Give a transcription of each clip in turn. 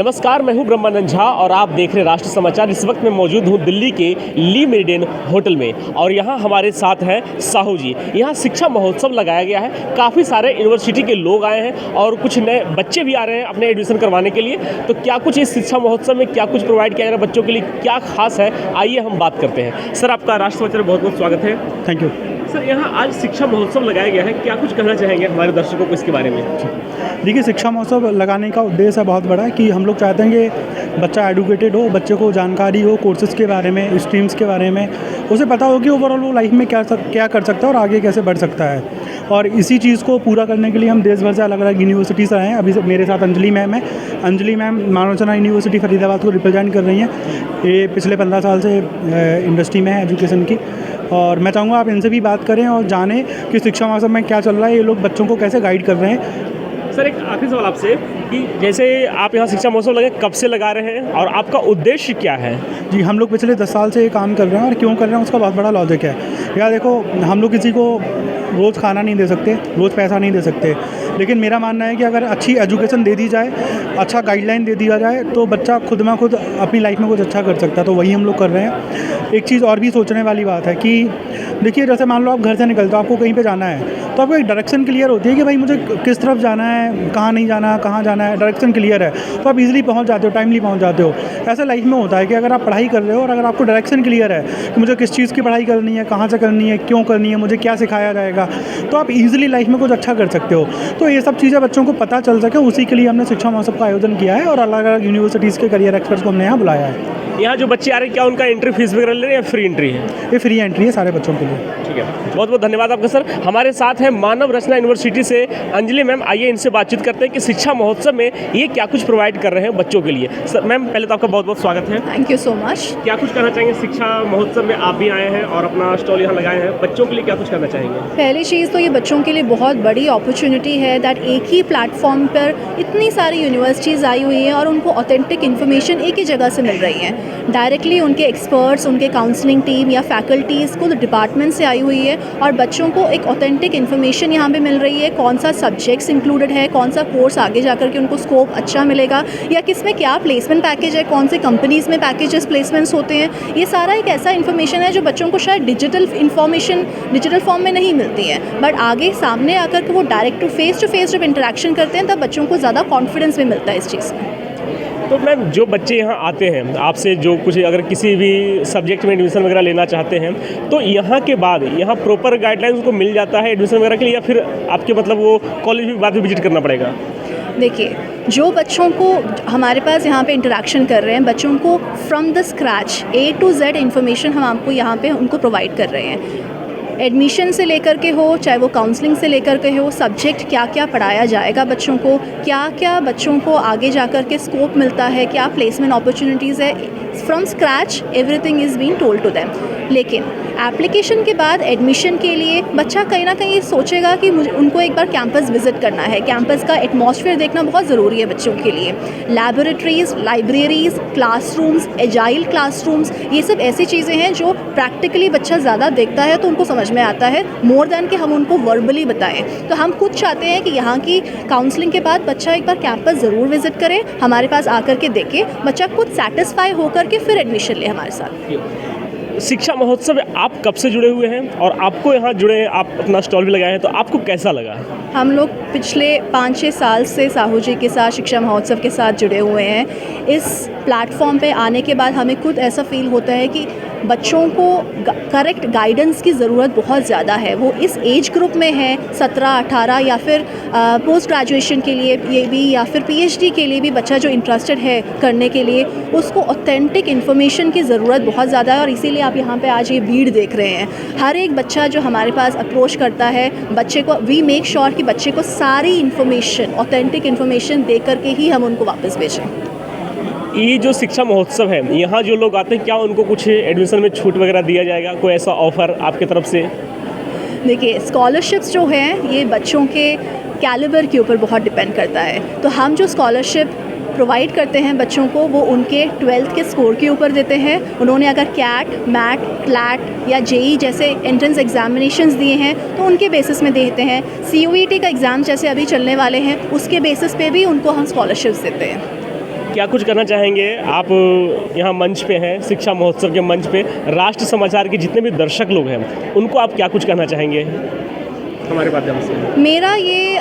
नमस्कार, मैं हूं ब्रह्मानंद झा और आप देख रहे राष्ट्र समाचार। इस वक्त मैं मौजूद हूं दिल्ली के ली मेरिडियन होटल में और यहां हमारे साथ हैं साहू जी। यहां शिक्षा महोत्सव लगाया गया है। काफ़ी सारे यूनिवर्सिटी के लोग आए हैं और कुछ नए बच्चे भी आ रहे हैं अपने एडमिशन करवाने के लिए। तो क्या कुछ इस शिक्षा महोत्सव में क्या कुछ प्रोवाइड किया जा रहा है बच्चों के लिए, क्या खास है, आइए हम बात करते हैं। सर, आपका राष्ट्र समाचार में बहुत बहुत स्वागत है। थैंक यू सर, यहाँ आज शिक्षा महोत्सव लगाया गया है, क्या कुछ कहना चाहेंगे हमारे दर्शकों को इसके बारे में? देखिए, शिक्षा महोत्सव लगाने का उद्देश्य बहुत बड़ा है कि हम लोग चाहते हैं कि बच्चा एडुकेटेड हो, बच्चे को जानकारी हो कोर्सेज़ के बारे में, स्ट्रीम्स के बारे में, उसे पता हो कि ओवरऑल वो लाइफ में क्या कर सकता है और आगे कैसे बढ़ सकता है। और इसी चीज़ को पूरा करने के लिए हम देश भर से अलग अलग यूनिवर्सिटी से आए हैं। अभी मेरे साथ अंजलि मैम है। अंजलि मैम मानवचना यूनिवर्सिटी फरीदाबाद को रिप्रेजेंट कर रही हैं। ये पिछले 15 साल से इंडस्ट्री में है एजुकेशन की, और मैं चाहूँगा आप इनसे भी बात करें और जानें कि शिक्षा महोत्सव में क्या चल रहा है, ये लोग बच्चों को कैसे गाइड कर रहे हैं। सर, एक आखिरी सवाल आपसे कि जैसे आप यहाँ शिक्षा महोत्सव लगे, कब से लगा रहे हैं और आपका उद्देश्य क्या है? जी, हम लोग पिछले 10 साल से ये काम कर रहे हैं और क्यों कर रहे हैं उसका बहुत बड़ा लॉजिक है। यार देखो, हम लोग किसी को रोज़ खाना नहीं दे सकते, रोज़ पैसा नहीं दे सकते, लेकिन मेरा मानना है कि अगर अच्छी एजुकेशन दे दी जाए, अच्छा गाइडलाइन दे दिया जाए, तो बच्चा खुद में खुद अपनी लाइफ में कुछ अच्छा कर सकता है। तो वही हम लोग कर रहे हैं। एक चीज़ और भी सोचने वाली बात है कि देखिए, जैसे मान लो आप घर से निकलते हो, आपको कहीं पे जाना है, तो आपको एक डायरेक्शन क्लियर होती है कि भाई मुझे किस तरफ जाना है, कहाँ नहीं जाना, कहाँ जाना है, डायरेक्शन क्लियर है, तो आप इजीली पहुँच जाते हो, टाइमली पहुँच जाते हो। ऐसा लाइफ में होता है कि अगर आप पढ़ाई कर रहे हो और अगर आपको डायरेक्शन क्लियर है कि मुझे किस चीज़ की पढ़ाई करनी है, कहाँ से करनी है, क्यों करनी है, मुझे क्या सिखाया जाएगा, तो आप ईजिली लाइफ में कुछ अच्छा कर सकते हो। तो ये सब चीज़ें बच्चों को पता चल सके, उसी के लिए हमने शिक्षा महोत्सव का आयोजन किया है और अलग अलग यूनिवर्सिटीज़ के करियर एक्सपर्ट्स को हमने यहाँ बुलाया है। यहाँ जो बच्चे आ रहे हैं, क्या उनका एंट्री फीस वगैरह ले रहे हैं या फ्री एंट्री है? ये फ्री एंट्री है सारे बच्चों के लिए। ठीक है, बहुत बहुत धन्यवाद आपका सर। हमारे साथ है मानव रचना यूनिवर्सिटी से अंजलि मैम। आइए इनसे बातचीत करते हैं कि शिक्षा महोत्सव में ये क्या कुछ प्रोवाइड कर रहे हैं बच्चों के लिए। सर, मैम पहले तो आपका बहुत बहुत स्वागत है। Thank you so much. क्या कुछ कहना चाहेंगे? शिक्षा महोत्सव में आप भी आए हैं और अपना स्टॉल यहाँ लगाए हैं, बच्चों के लिए क्या कुछ कहना चाहेंगे? पहली चीज़ तो ये बच्चों के लिए बहुत बड़ी अपॉर्चुनिटी है दैट एक ही प्लेटफॉर्म पर इतनी सारी यूनिवर्सिटीज़ आई हुई हैं और उनको ऑथेंटिक इन्फॉर्मेशन एक ही जगह से मिल रही है। डायरेक्टली उनके एक्सपर्ट्स, उनके काउंसलिंग टीम या फैकल्टीज़ को डिपार्टमेंट से आई हुई है और बच्चों को एक ऑथेंटिक इन्फॉर्मेशन यहाँ पे मिल रही है। कौन सा सब्जेक्ट्स इंक्लूडेड है, कौन सा कोर्स आगे जाकर के उनको स्कोप अच्छा मिलेगा, या किस में क्या प्लेसमेंट पैकेज है, कौन से कंपनीज़ में पैकेजेस प्लेसमेंट्स होते हैं। ये सारा एक ऐसा इन्फॉर्मेशन है जो बच्चों को शायद डिजिटल इन्फॉर्मेशन डिजिटल फॉर्म में नहीं मिलती है, बट आगे सामने आकर के वो डायरेक्ट टू फेस जब इंटरेक्शन करते हैं तब बच्चों को ज़्यादा कॉन्फिडेंस भी मिलता है इस चीज़ में। तो मैम, जो बच्चे यहाँ आते हैं आपसे, जो कुछ अगर किसी भी सब्जेक्ट में एडमिशन वगैरह लेना चाहते हैं, तो यहाँ के बाद यहाँ प्रॉपर गाइडलाइंस उनको मिल जाता है एडमिशन वगैरह के लिए, या फिर आपके मतलब वो कॉलेज भी बाद में विजिट करना पड़ेगा? देखिए, जो बच्चों को हमारे पास यहाँ पे इंटरेक्शन कर रहे हैं, बच्चों को from the scratch A to Z information हम आपको यहाँ पे उनको प्रोवाइड कर रहे हैं। एडमिशन से लेकर के हो, चाहे वो काउंसलिंग से लेकर के हो, सब्जेक्ट क्या क्या पढ़ाया जाएगा बच्चों को, क्या क्या बच्चों को आगे जाकर के स्कोप मिलता है, क्या प्लेसमेंट अपॉर्चुनिटीज़ है, from scratch everything is been told to them. लेकिन एप्लीकेशन के बाद एडमिशन के लिए बच्चा कहीं ना कहीं सोचेगा कि मुझे उनको एक बार कैंपस विजिट करना है। कैंपस का एटमॉस्फेयर देखना बहुत ज़रूरी है बच्चों के लिए। Laboratories, libraries, classrooms, agile classrooms, ये सब ऐसी चीज़ें हैं जो प्रैक्टिकली बच्चा ज़्यादा देखता है तो उनको समझ में आता है, मोर दैन कि हम उनको वर्बली बताएं। तो हम खुद चाहते हैं कि यहाँ की काउंसलिंग के बाद बच्चा एक बार कैंपस ज़रूर विजिट करे, हमारे पास आकर के देखे, बच्चा खुद सेटिस्फाई होकर के फिर एडमिशन ले हमारे साथ। शिक्षा महोत्सव में आप कब से जुड़े हुए हैं और आपको यहाँ जुड़े, आप अपना स्टॉल भी लगाए हैं, तो आपको कैसा लगा? हम लोग पिछले 5-6 साल से साहू जी के साथ शिक्षा महोत्सव के साथ जुड़े हुए हैं। इस प्लेटफॉर्म पे आने के बाद हमें खुद ऐसा फील होता है कि बच्चों को करेक्ट गाइडेंस की ज़रूरत बहुत ज़्यादा है। वो इस एज ग्रुप में है 17-18, या फिर पोस्ट ग्रेजुएशन के लिए ये भी, या फिर PhD के लिए भी बच्चा जो इंटरेस्टेड है करने के लिए, उसको ऑथेंटिक इन्फॉर्मेशन की ज़रूरत बहुत ज़्यादा है। और इसीलिए आप यहाँ पे आज ये भीड़ देख रहे हैं। हर एक बच्चा जो हमारे पास अप्रोच करता है, बच्चे को वी मेक श्योर कि बच्चे को सारी इन्फॉर्मेशन, ऑथेंटिक इन्फॉर्मेशन दे करके ही हम उनको वापस भेजें। ये जो शिक्षा महोत्सव है, यहाँ जो लोग आते हैं, क्या उनको कुछ एडमिशन में छूट वगैरह दिया जाएगा? कोई ऐसा ऑफ़र आपकी तरफ से? देखिए, स्कॉलरशिप्स जो हैं ये बच्चों के कैलिबर के ऊपर बहुत डिपेंड करता है। तो हम जो स्कॉलरशिप प्रोवाइड करते हैं बच्चों को, वो उनके 12th के स्कोर के ऊपर देते हैं। उन्होंने अगर कैट, मैट, क्लैट या JEE जैसे एंट्रेंस एग्जामिनेशंस दिए हैं तो उनके बेसिस में देते हैं। CUET का एग्ज़ाम जैसे अभी चलने वाले हैं, उसके बेसिस पे भी उनको हम स्कॉलरशिप्स देते हैं। क्या कुछ करना चाहेंगे आप? यहाँ मंच पे हैं, शिक्षा महोत्सव के मंच पे राष्ट्र समाचार के जितने भी दर्शक लोग हैं उनको आप क्या कुछ कहना चाहेंगे हमारे माध्यम से? मेरा ये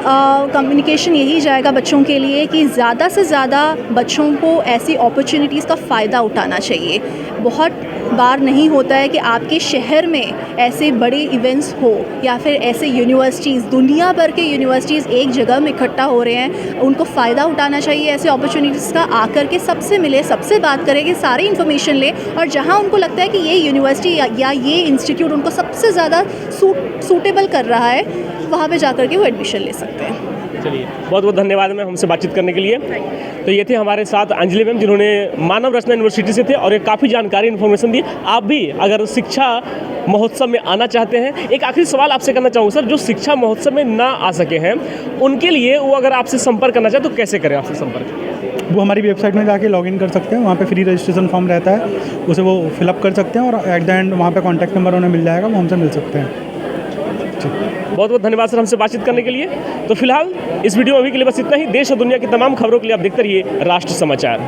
कम्युनिकेशन यही जाएगा बच्चों के लिए कि ज़्यादा से ज़्यादा बच्चों को ऐसी अपॉर्चुनिटीज़ का फ़ायदा उठाना चाहिए। बहुत बार नहीं होता है कि आपके शहर में ऐसे बड़े इवेंट्स हो या फिर ऐसे यूनिवर्सिटीज़, दुनिया भर के यूनिवर्सिटीज़ एक जगह में इकट्ठा हो रहे हैं। उनको फ़ायदा उठाना चाहिए ऐसे अपॉर्चुनिटीज़ का, आकर के सबसे मिले, सबसे बात करें, कि सारी इन्फॉर्मेशन लें और जहाँ उनको लगता है कि ये यूनिवर्सिटी या ये इंस्टीट्यूट उनको सबसे ज़्यादा सूटेबल कर रहा है, वहाँ पे जाकर के वो एडमिशन ले सकते हैं। चलिए, बहुत बहुत धन्यवाद मैम हमसे बातचीत करने के लिए। तो ये थे हमारे साथ अंजलि मैम, जिन्होंने मानव रचना यूनिवर्सिटी से थे और ये काफ़ी जानकारी इन्फॉर्मेशन दी। आप भी अगर शिक्षा महोत्सव में आना चाहते हैं, एक आखिरी सवाल आपसे करना चाहूँगा सर, जो शिक्षा महोत्सव में ना आ सके हैं उनके लिए वो अगर आपसे संपर्क करना चाहे तो कैसे करें आपसे संपर्क? वो हमारी वेबसाइट में जाके लॉगिन कर सकते हैं, वहाँ पे फ्री रजिस्ट्रेशन फॉर्म रहता है, उसे वो फिलअप कर सकते हैं और एट द एंड वहाँ पे कॉन्टैक्ट नंबर उन्हें मिल जाएगा, वो हमसे मिल सकते हैं। बहुत बहुत धन्यवाद सर हमसे बातचीत करने के लिए। तो फिलहाल इस वीडियो में अभी के लिए बस इतना ही। देश और दुनिया की तमाम खबरों के लिए आप देखते रहिए राष्ट्र समाचार।